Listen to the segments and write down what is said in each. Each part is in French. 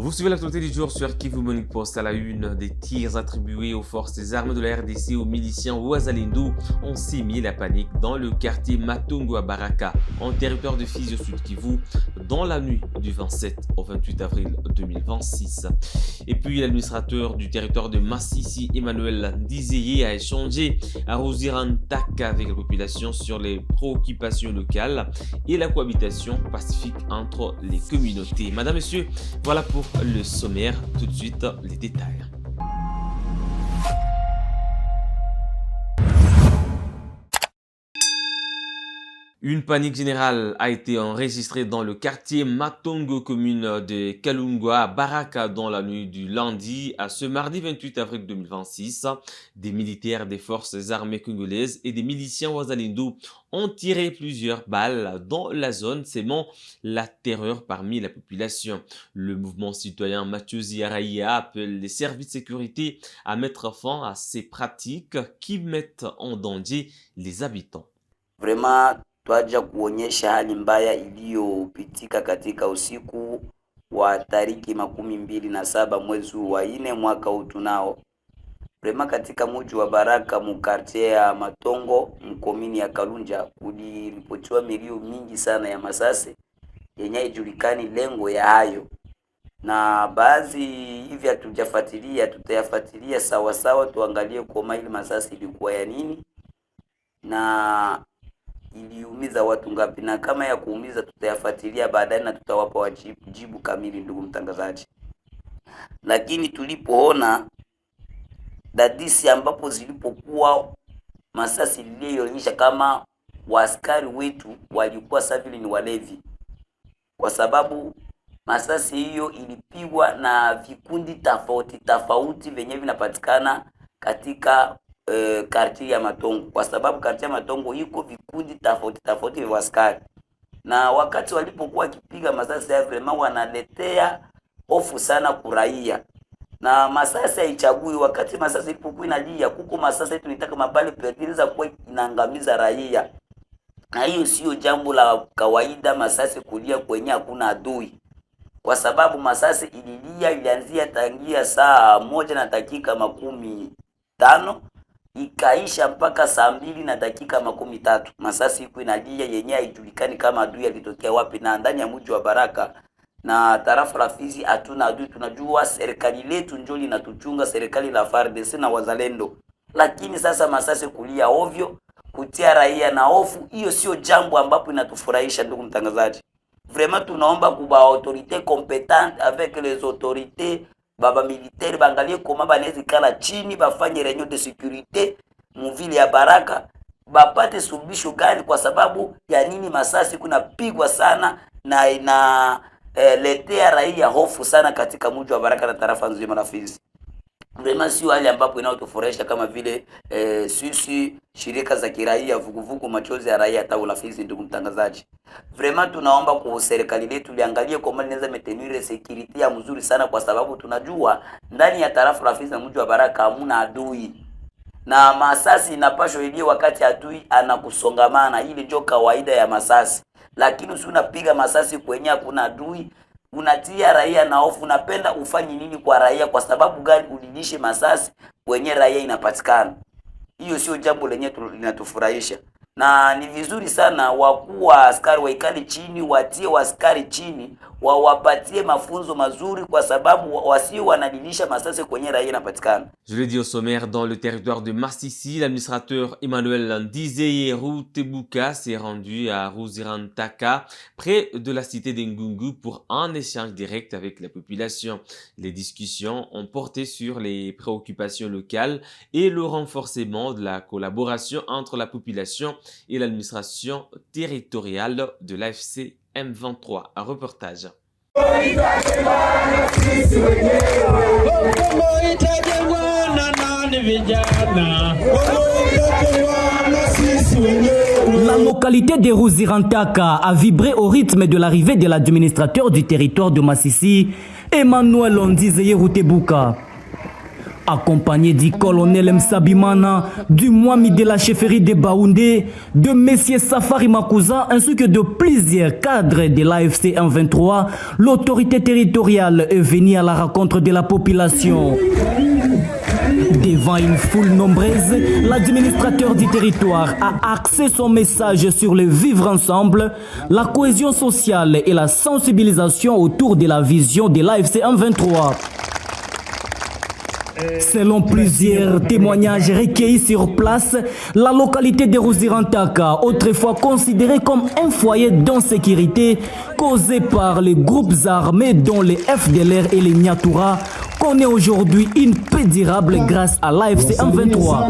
Vous suivez l'actualité du jour sur Kivu Morning Post. À la une, des tirs attribués aux forces des armées de la RDC aux miliciens Wazalendo ont sémé la panique dans le quartier Matongo à Baraka, en territoire de Fizi au sud Kivu, dans la nuit du 27 au 28 avril 2026. Et puis l'administrateur du territoire de Massissi, Emmanuel Ndizeye, a échangé à Rosirantaka avec la population sur les préoccupations locales et la cohabitation pacifique entre les communautés. Madame, Messieurs, voilà pour le sommaire. Tout de suite, les détails. Une panique générale a été enregistrée dans le quartier Matongo, commune de Kalungwa, Baraka, dans la nuit du lundi à ce mardi 28 avril 2026. Des militaires des forces armées congolaises et des miliciens Wazalendo ont tiré plusieurs balles dans la zone, sémant la terreur parmi la population. Le mouvement citoyen Machozi Araïa appelle les services de sécurité à mettre fin à ces pratiques qui mettent en danger les habitants. Vraiment, twaja kuonyesha hali mbaya iliyopitika katika usiku wa tariki 27 mwezi wa 4 mwaka huu tunao. Vrema katika mji wa Baraka mkartie ya Matongo mkomini ya Kalunja kuliripotiwa milio mingi sana ya masasi yenye ijulikani lengo ya hayo. Na baadhi hivi hatujafuatilia, tutayafuatilia sawa sawa, tuangalie kwa ile masasi ilikuwa ya nini na iliumiza watu ngapi, na kama ya kuumiza tutayafuatilia baadaye na tutawapa wajibu kamili, ndugu mtangazaji. Lakini tulipoona dadisi ambapo zilipokuwa masasi iliyoonyesha kama waaskari wetu walikuwa savili ni walevi, kwa sababu masasi hiyo ilipigwa na vikundi tofauti venye vinapatikana katika karti ya Matongo, kwa sababu karti ya Matongo iko vikundi tofauti vya askari, na wakati walipokuwa kipiga masasi ya vrema wanaletea hofu sana kuraia, na masasi haichagui. Wakati masasi ilipokuwa inalia, kuko masasi tunataka mabali pertinza kwa inaangamiza raia, na hiyo sio jambo la kawaida masasi kulia kwenye hakuna adui, kwa sababu masasi ilianzia tangia saa 1:15 ikaisha mpaka saa 2:30. Masasi iko inalia yenye haijulikani kama adui alitokea wapi, na ndani ya mji wa Baraka na tarafa la Fizi hatuna adui. Tunajua serikali letu ndio linatuchunga, serikali la FARDC na wazalendo. Lakini sasa masasi kulia ovyo, kutia raia na hofu, hiyo sio jambo ambapo inatufurahisha, ndugu mtangazaji. Vraiment tunaomba kuba autorité compétente avec les autorités baba militaire bangalie koma banezi kala chini bafanye réunion de sécurité muvili ya Baraka, bapate subisho gani kwa sababu ya nini masasi kuna pigwa sana na letea raia hofu sana katika mji wa Baraka na tarafa nzima la Fizi. Vraiment sio hali ambapo inayotufurahisha kama vile sisi shirika za kiraia vuguvugu machozi ya raia tawi la Fizi, ndugu mtangazaji. Vraiment tunaomba kwa serikali letu liangalie kama linaweza maintenir security ya mzuri sana, kwa sababu tunajua ndani ya tarafa la Fizi na mji wa Baraka hamuna adui, na masasi inapashwa ile wakati adui anakusongamana, ile ndio kawaida ya masasi. Lakini usi unapiga masasi kwenye hakuna adui, unatia raia na hofu. Unapenda ufanye nini kwa raia? Kwa sababu gani ulilishe masasi kwenye raia inapatikana? Hiyo sio jambo lenye linatufurahisha, na ni vizuri sana wakuu wa askari waikali chini, watie askari chini, wawapatie mafunzo mazuri, kwa sababu wasio wanadilisha masasi kwenye raia inapatikana. Je l'ai dit au sommaire, dans le territoire de Massissi, l'administrateur Emmanuel Ndizeye Rutebuka s'est rendu à Rosirantaka, près de la cité d'Ngungu, pour un échange direct avec la population. Les discussions ont porté sur les préoccupations locales et le renforcement de la collaboration entre la population et l'administration territoriale de l'AFC M23. Un reportage. La localité de Rosirantaka a vibré au rythme de l'arrivée de l'administrateur du territoire de Massissi, Emmanuel Ndizeye Rutebuka. accompagné du colonel Msabimana, du Mwami de la chefferie de Baoundé, de Messieurs Safari Makouza, ainsi que de plusieurs cadres de l'AFC 123, l'autorité territoriale est venue à la rencontre de la population. Devant une foule nombreuse, l'administrateur du territoire a axé son message sur le vivre ensemble, la cohésion sociale et la sensibilisation autour de la vision de l'AFC 123. Selon plusieurs témoignages recueillis sur place, la localité de Ruzirantaka, autrefois considérée comme un foyer d'insécurité causé par les groupes armés dont les FDLR et les Nyatura, connaît aujourd'hui une paix durable grâce à l'AFC 123.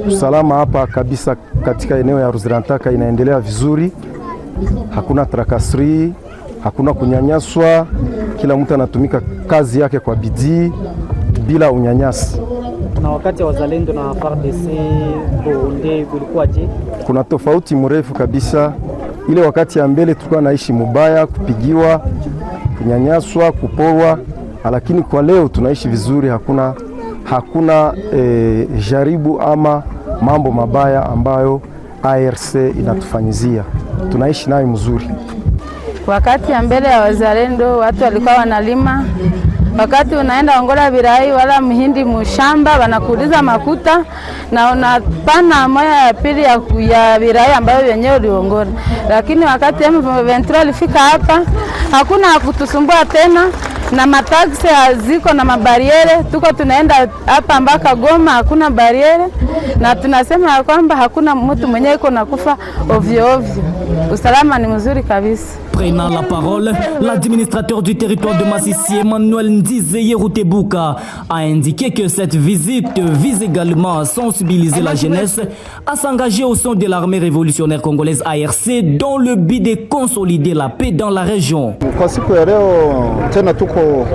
Usalama hapa kabisa katika eneo ya Ruzirantaka inaendelea vizuri. Hakuna trakasri, hakuna kunyanyaswa, kila mtu anatumika kazi yake kwa bidii bila unyanyasi. Na wakati wa wazalendo na FARDC Burundi kulikuwaje? Kuna tofauti mrefu kabisa. Ile wakati ya mbele tulikuwa naishi mubaya, kupigiwa, kunyanyaswa, kuporwa, lakini kwa leo tunaishi vizuri, hakuna jaribu ama mambo mabaya ambayo ARC inatufanyizia. Tunaishi nayo mzuri. Wakati ya mbele ya wazalendo watu walikuwa wanalima. Wakati unaenda ongola birai wala mhindi mushamba wanakuuliza makuta na unapana moya ya pili ya birai ambayo wenyewe uliongola. Lakini wakati M23 alifika hapa hakuna kutusumbua tena na mataksi haziko na mabariere, tuko tunaenda hapa mpaka Goma hakuna bariere na tunasema kwamba hakuna mtu mwenyewe iko nakufa ovyo ovyo. Usalama ni mzuri kabisa. Prenant la parole, l'administrateur du territoire de Massissi, Emmanuel Ndizeye Routebuka, a indiqué que cette visite vise également à sensibiliser la jeunesse à s'engager au sein de l'armée révolutionnaire congolaise ARC dans le but de consolider la paix dans la région. Kwa siku ya leo tena tuko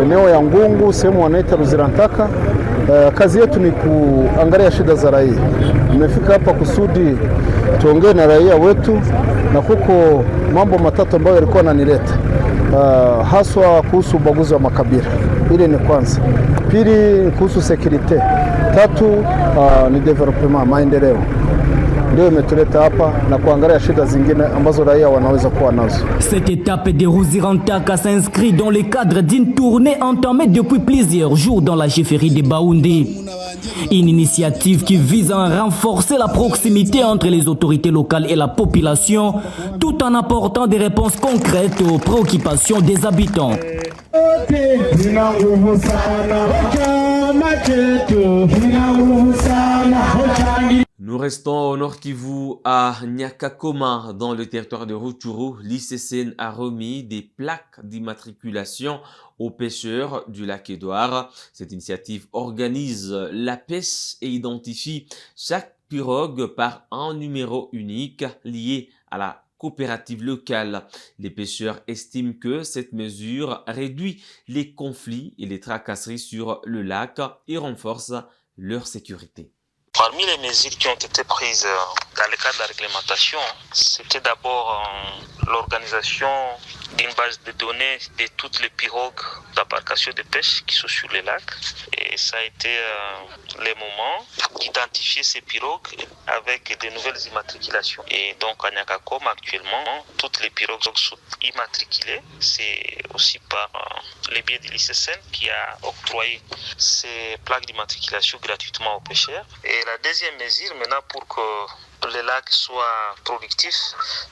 eneo ya Ngungu, sehemu wanaita Ruzirantaka. Kazi yetu ni kuangalia shida za raia. Nimefika hapa kusudi tuongee na raia wetu, na kuko mambo matatu ambayo yalikuwa yananileta haswa kuhusu ubaguzi wa makabila. Ile ni kwanza. Pili kuhusu security. Tatu ni development, maendeleo. Ndio imetuleta hapa na kuangalia shida zingine ambazo raia wanaweza kuwa nazo. Cette étape de Ruzirantaka s'inscrit dans le cadre d'une tournée entamée depuis plusieurs jours dans la chefferie de Baoundé. Une initiative qui vise à renforcer la proximité entre les autorités locales et la population, tout en apportant des réponses concrètes aux préoccupations des habitants. Nous restons au Nord Kivu à Nyakakoma, dans le territoire de Rutshuru. L'ICCN a remis des plaques d'immatriculation aux pêcheurs du lac Édouard. Cette initiative organise la pêche et identifie chaque pirogue par un numéro unique lié à la coopérative locale. Les pêcheurs estiment que cette mesure réduit les conflits et les tracasseries sur le lac et renforce leur sécurité. Parmi les mesures qui ont été prises dans le cadre de la réglementation, c'était d'abord l'organisation d'une base de données de toutes les pirogues d'embarcation de pêche qui sont sur les lacs. Et ça a été le moment d'identifier ces pirogues avec de nouvelles immatriculations. Et donc à Nyakakoma actuellement, toutes les pirogues sont immatriculées. C'est aussi par le biais de l'ICCN qui a octroyé ces plaques d'immatriculation gratuitement aux pêcheurs. Et la deuxième mesure maintenant pour que le lac soit productif,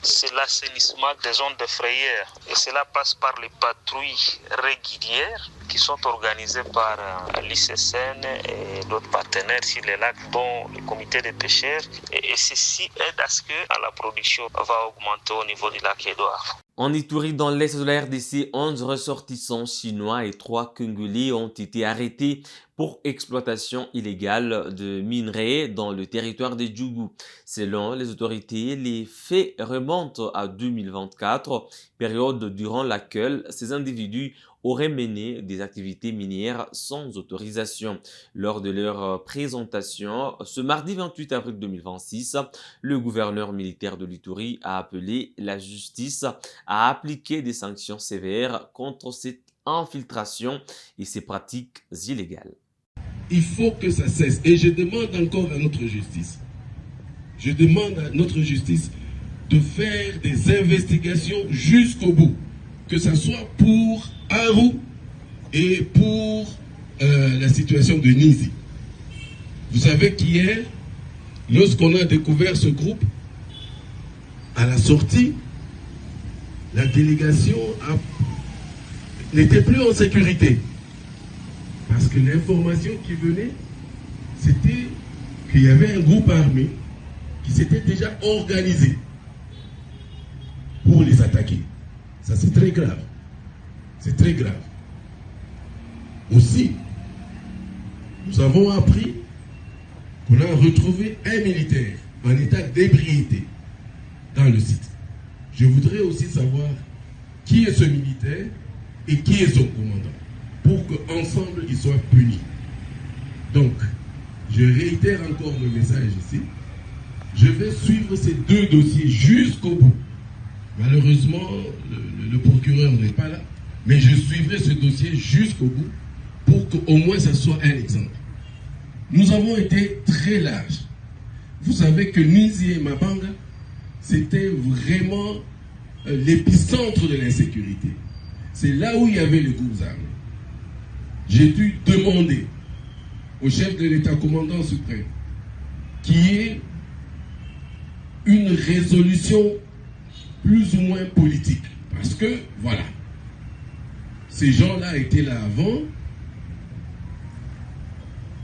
c'est l'assainissement des zones de frayère. Et cela passe par les patrouilles régulières qui sont organisées par l'ICCN et d'autres partenaires sur les lacs, dont le comité des pêcheurs. Et ceci aide à ce que la production va augmenter au niveau du lac Édouard. En Ituri, dans l'est de la RDC, 11 ressortissants chinois et 3 Congolais ont été arrêtés pour exploitation illégale de minerais dans le territoire de Djougou. Selon les autorités, les faits remontent à 2024, période durant laquelle ces individus auraient mené des activités minières sans autorisation. Lors de leur présentation, ce mardi 28 avril 2026, le gouverneur militaire de l'Ituri a appelé la justice à appliquer des sanctions sévères contre cette infiltration et ces pratiques illégales. il faut que ça cesse. Et je demande encore à notre justice, de faire des investigations jusqu'au bout, que ce soit pour Aru et pour la situation de Nizi. Vous savez qu'hier, lorsqu'on a découvert ce groupe, à la sortie, la délégation n'était plus en sécurité. Parce que l'information qui venait, c'était qu'il y avait un groupe armé qui s'était déjà organisé pour les attaquer. Ça, c'est très grave. C'est très grave. Aussi, nous avons appris qu'on a retrouvé un militaire en état d'ébriété dans le site. Je voudrais aussi savoir qui est ce militaire et qui est son commandant, pour qu'ensemble ils soient punis. Donc, je réitère encore mon message ici. Je vais suivre ces deux dossiers jusqu'au bout. Malheureusement, le procureur n'est pas là, mais je suivrai ce dossier jusqu'au bout pour qu'au moins ça soit un exemple. Nous avons été très larges. Vous savez que Nizi et Mabanga, c'était vraiment l'épicentre de l'insécurité. C'est là où il y avait les groupes armés. J'ai dû demander au chef de l'État commandant suprême qu'il y ait une résolution plus ou moins politique. Parce que, voilà, ces gens-là étaient là avant,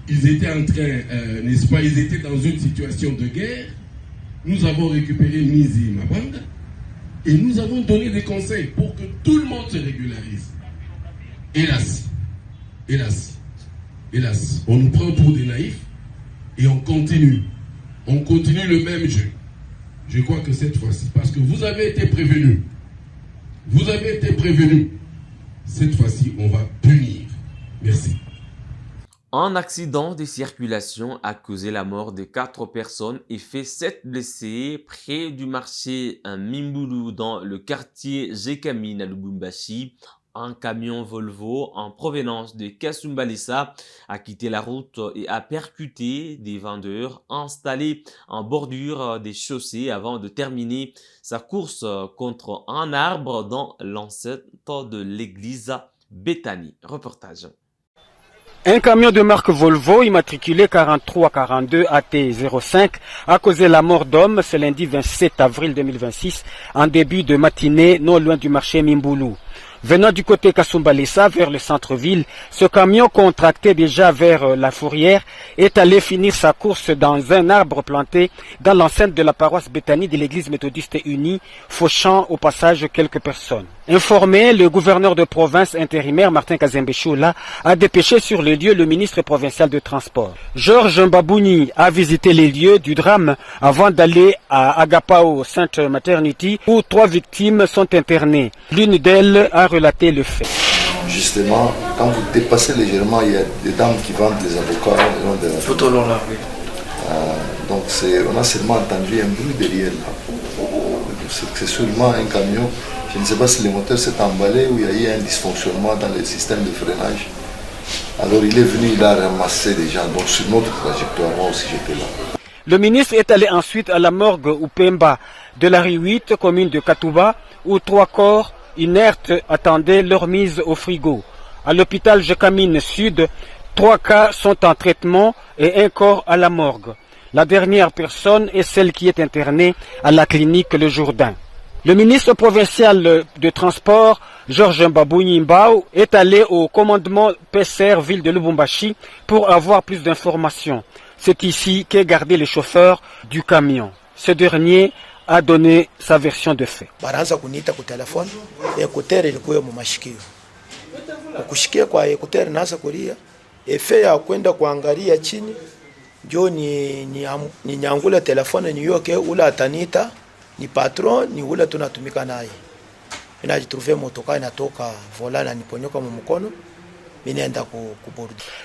ils étaient en train, n'est-ce pas, ils étaient dans une situation de guerre. Nous avons récupéré Nizi et Mabanga et nous avons donné des conseils pour que tout le monde se régularise. Hélas, on nous prend pour des naïfs et on continue le même jeu. Je crois que cette fois-ci, parce que vous avez été prévenus, cette fois-ci, on va punir. Merci. Un accident de circulation a causé la mort de 4 personnes et fait 7 blessés près du marché Mimbulu dans le quartier Jekamine à Lubumbashi. Un camion Volvo en provenance de Kasumbalesa a quitté la route et a percuté des vendeurs installés en bordure des chaussées avant de terminer sa course contre un arbre dans l'enceinte de l'église Bethany. Reportage. Un camion de marque Volvo immatriculé 4342 AT05 a causé la mort d'homme ce lundi 27 avril 2026 en début de matinée non loin du marché Mimbulu. Venant du côté Kasumbalesa vers le centre-ville, ce camion contracté déjà vers la fourrière est allé finir sa course dans un arbre planté dans l'enceinte de la paroisse Bethany de l'église méthodiste unie, fauchant au passage quelques personnes. Informé, le gouverneur de province intérimaire Martin Kazembe-Choula a dépêché sur le lieu le ministre provincial de transport. Georges Mbabouni a visité les lieux du drame avant d'aller à Agapao Sainte Maternity où 3 victimes sont internées. L'une d'elles a relaté le fait. Justement, quand vous dépassez légèrement, il y a des dames qui vendent des avocats. Tout au long de la rue. Donc on a seulement entendu un bruit derrière. C'est sûrement un camion. Je ne sais pas si le moteur s'est emballé ou il y a eu un dysfonctionnement dans le système de freinage. Alors il est venu, il a ramassé des gens. Donc sur notre trajectoire, moi aussi j'étais là. Le ministre est allé ensuite à la morgue Upemba de la rue 8, commune de Katouba, où 3 corps inertes attendaient leur mise au frigo. À l'hôpital Jekamine Sud, 3 cas sont en traitement et 1 corps à la morgue. La dernière personne est celle qui est internée à la clinique Le Jourdain. Le ministre provincial de transport, Georges Mbabouni Mbao, est allé au commandement PCR ville de Lubumbashi pour avoir plus d'informations. C'est ici qu'est gardé le chauffeur du camion. Ce dernier a donné sa version de fait. Baraanza kuniita kwa telefoni, ekuteri ilikuwa mu mashikio. Ukushikia kwa ekuteri naanza kulia, efe ya kwenda kuangalia chini, ndio ni nyangula telefoni niyoke ula atanita, ni patron ni ula tunatumika naye. Ninajitrouver motoka inatoka volana niponyoka mu mkono.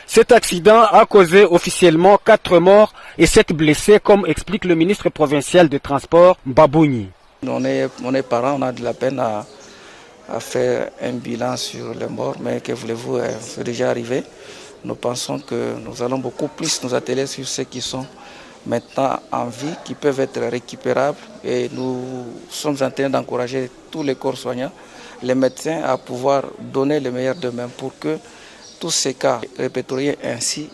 Cet accident a causé officiellement 4 morts et 7 blessés, comme explique le ministre provincial de transport, Mbabouni. On est parents, on a de la peine à faire un bilan sur les morts, mais que voulez-vous, c'est déjà arrivé. nous pensons que nous allons beaucoup plus nous atteler sur ceux qui sont maintenant en vie, qui peuvent être récupérables. Et nous sommes en train d'encourager tous les corps soignants, les médecins à pouvoir donner le meilleur d'eux-mêmes pour que tous ces cas répertoriés ainsi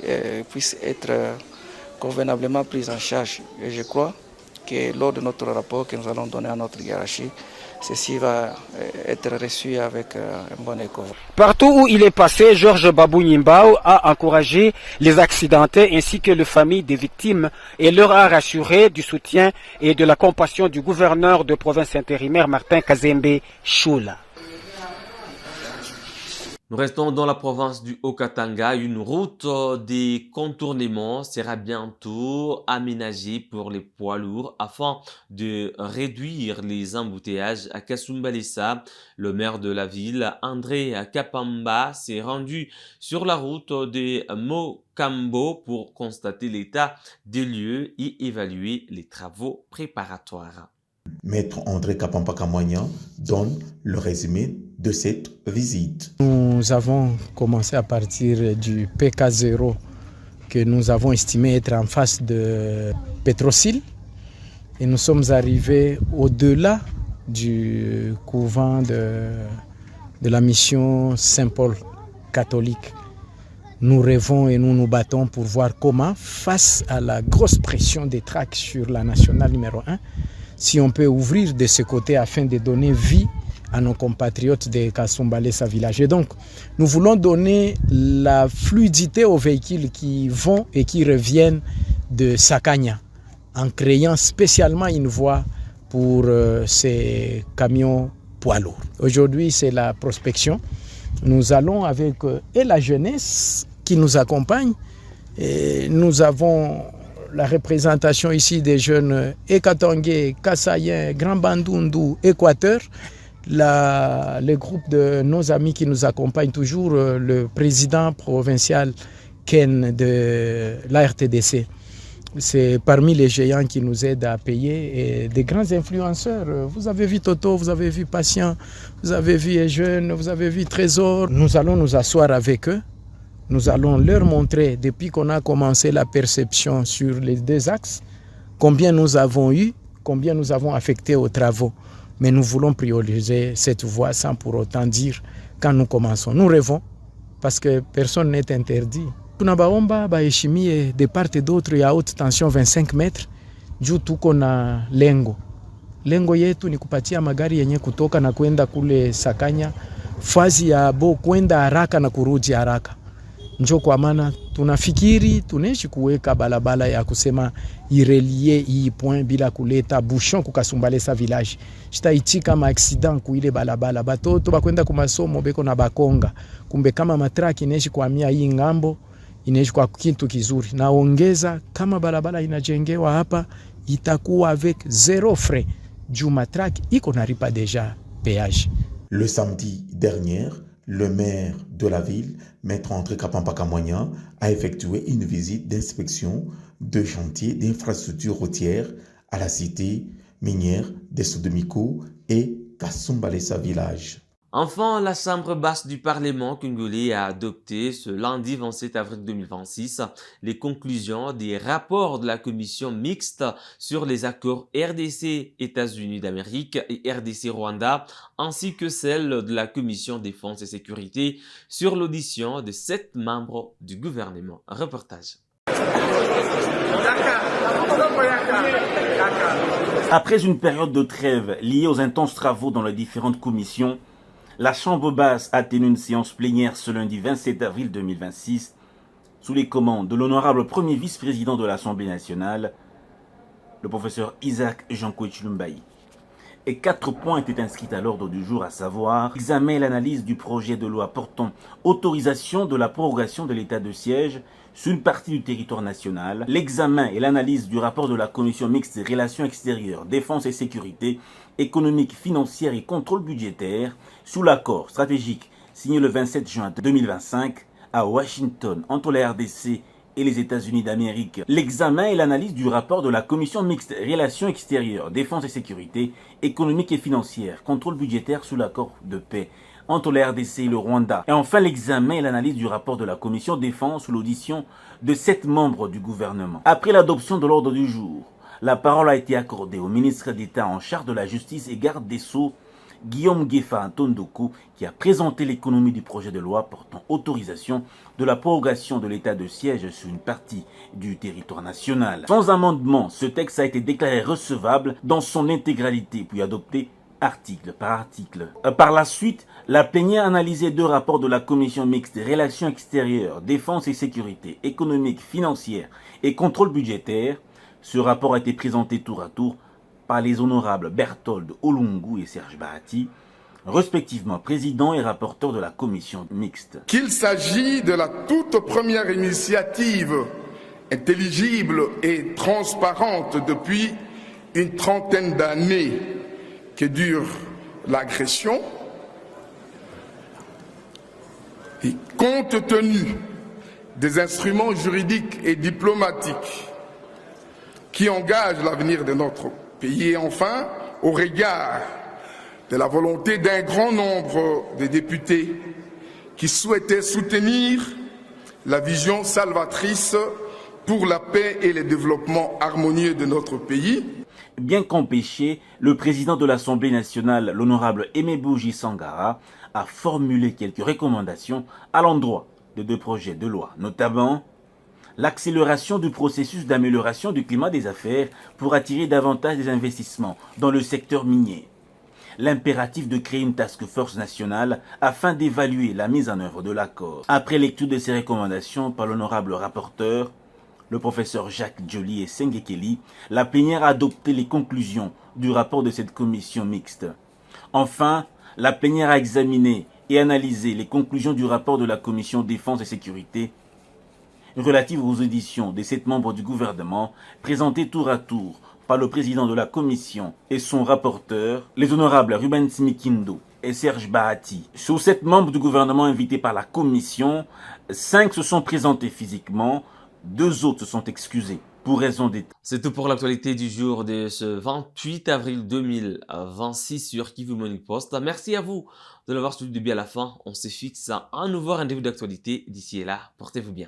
puissent être convenablement pris en charge. Et je crois que lors de notre rapport que nous allons donner à notre hiérarchie, ceci va être reçu avec un bon écho. Partout où il est passé, Georges Babou Nyimbao a encouragé les accidentés ainsi que les familles des victimes et leur a rassuré du soutien et de la compassion du gouverneur de province intérimaire Martin Kazembe Choula. Nous restons dans la province du Haut-Katanga. Une route des contournements sera bientôt aménagée pour les poids lourds afin de réduire les embouteillages à Kasumbalesa. Le maire de la ville, André Kapamba, s'est rendu sur la route de Mokambo pour constater l'état des lieux et évaluer les travaux préparatoires. Maître André Kapamba Kamwanya donne le résumé de cette visite. Nous avons commencé à partir du PK0 que nous avons estimé être en face de Petrosil et nous sommes arrivés au-delà du couvent de la mission Saint-Paul catholique. Nous rêvons et nous nous battons pour voir comment, face à la grosse pression des tracts sur la nationale numéro 1, si on peut ouvrir de ce côté afin de donner vie à nos compatriotes de Kasumbalesa village. Et donc, nous voulons donner la fluidité aux véhicules qui vont et qui reviennent de Sakanya, en créant spécialement une voie pour ces camions poids lourds. Aujourd'hui, c'est la prospection. Nous allons avec et la jeunesse qui nous accompagne. Et nous avons la représentation ici des jeunes Ekatongé, Kassayen, Grand Bandundu, Équateur. Le groupe de nos amis qui nous accompagnent toujours, le président provincial Ken de l'ARTDC. C'est parmi les géants qui nous aident à payer et des grands influenceurs. Vous avez vu Toto, vous avez vu Patient, vous avez vu les jeunes, vous avez vu Trésor. Nous allons nous asseoir avec eux. Nous allons leur montrer, depuis qu'on a commencé la perception sur les deux axes, combien nous avons eu, combien nous avons affecté aux travaux. Mais nous voulons prioriser cette voie sans pour autant dire quand nous commençons. Nous rêvons parce que personne n'est interdit. Tunabaomba baheshimie de part et d'autre ya haute tension 25 mètres juu tuko na lengo. Lengo yetu ni kupatia magari yenye kutoka na kwenda kule Sakanya fazi ya bo kwenda haraka na kurudi haraka. Njo kwa maana tunafikiri tunaishi kuweka balabala ya kusema irelie hii point bila kuleta bouchon kukasumbalesa village. Shitaitika ma accident kuile balabala batoto bakwenda ku masomo beko na bakonga. Kumbe kama matraki inaishi kuhamia hii ngambo inaishi kwa kitu kizuri. Naongeza kama balabala inajengewa hapa itakuwa avec zéro frais. Juu matraki iko naripa déjà péage. Le samedi dernier, le maire de la ville, Maître André Kapamba Kamwanya, a effectué une visite d'inspection de chantier d'infrastructures routières à la cité minière de Sodomiko et Kasumbalesa village. Enfin, la Chambre basse du Parlement congolais a adopté ce lundi 27 avril 2026 les conclusions des rapports de la commission mixte sur les accords RDC États-Unis d'Amérique et RDC Rwanda, ainsi que celle de la commission défense et sécurité sur l'audition de 7 membres du gouvernement. Reportage. Après une période de trêve liée aux intenses travaux dans les différentes commissions, la Chambre basse a tenu une séance plénière ce lundi 27 avril 2026 sous les commandes de l'honorable premier vice-président de l'Assemblée nationale, le professeur Isaac Jean-Claude Chilumbaï. Et 4 points étaient inscrits à l'ordre du jour, à savoir l'examen et l'analyse du projet de loi portant autorisation de la prorogation de l'état de siège sur une partie du territoire national, l'examen et l'analyse du rapport de la commission mixte des relations extérieures, défense et sécurité, économique, financière et contrôle budgétaire sous l'accord stratégique signé le 27 juin 2025 à Washington entre la RDC et les États-Unis d'Amérique. L'examen et l'analyse du rapport de la commission mixte relations extérieures, défense et sécurité, économique et financière, contrôle budgétaire sous l'accord de paix entre la RDC et le Rwanda. Et enfin, l'examen et l'analyse du rapport de la commission défense sous l'audition de 7 membres du gouvernement. Après l'adoption de l'ordre du jour, la parole a été accordée au ministre d'État en charge de la justice et garde des Sceaux, Guillaume Gefa Tondoko, qui a présenté l'économie du projet de loi portant autorisation de la prorogation de l'état de siège sur une partie du territoire national. Sans amendement, ce texte a été déclaré recevable dans son intégralité, puis adopté article par article. Par la suite, la plénière a analysé 2 rapports de la commission mixte des relations extérieures, défense et sécurité, économique, financière et contrôle budgétaire. Ce rapport a été présenté tour à tour par les honorables Berthold Olungu et Serge Bahati, respectivement président et rapporteur de la commission mixte. Qu'il s'agit de la toute première initiative intelligible et transparente depuis une trentaine d'années que dure l'agression, et compte tenu des instruments juridiques et diplomatiques qui engagent l'avenir de notre pays, et enfin, au regard de la volonté d'un grand nombre de députés qui souhaitaient soutenir la vision salvatrice pour la paix et le développement harmonieux de notre pays. Bien qu'empêché, le président de l'Assemblée nationale, l'honorable Emebouji Sangara, a formulé quelques recommandations à l'endroit de 2 projets de loi, notamment l'accélération du processus d'amélioration du climat des affaires pour attirer davantage des investissements dans le secteur minier, l'impératif de créer une task force nationale afin d'évaluer la mise en œuvre de l'accord. Après lecture de ces recommandations par l'honorable rapporteur, le professeur Jacques Joly et Sengekeli, la plénière a adopté les conclusions du rapport de cette commission mixte. Enfin, la plénière a examiné et analysé les conclusions du rapport de la commission défense et sécurité relative aux auditions des 7 membres du gouvernement, présentés tour à tour par le président de la commission et son rapporteur, les honorables Ruben Simikindo et Serge Bahati. Sur 7 membres du gouvernement invités par la commission, 5 se sont présentés physiquement, 2 autres se sont excusés pour raison d'État. C'est tout pour l'actualité du jour de ce 28 avril 2026 sur Kivu Morning Post. Merci à vous de l'avoir suivi depuis à la fin. On se fixe à un nouveau rendez-vous d'actualité. D'ici là, portez-vous bien.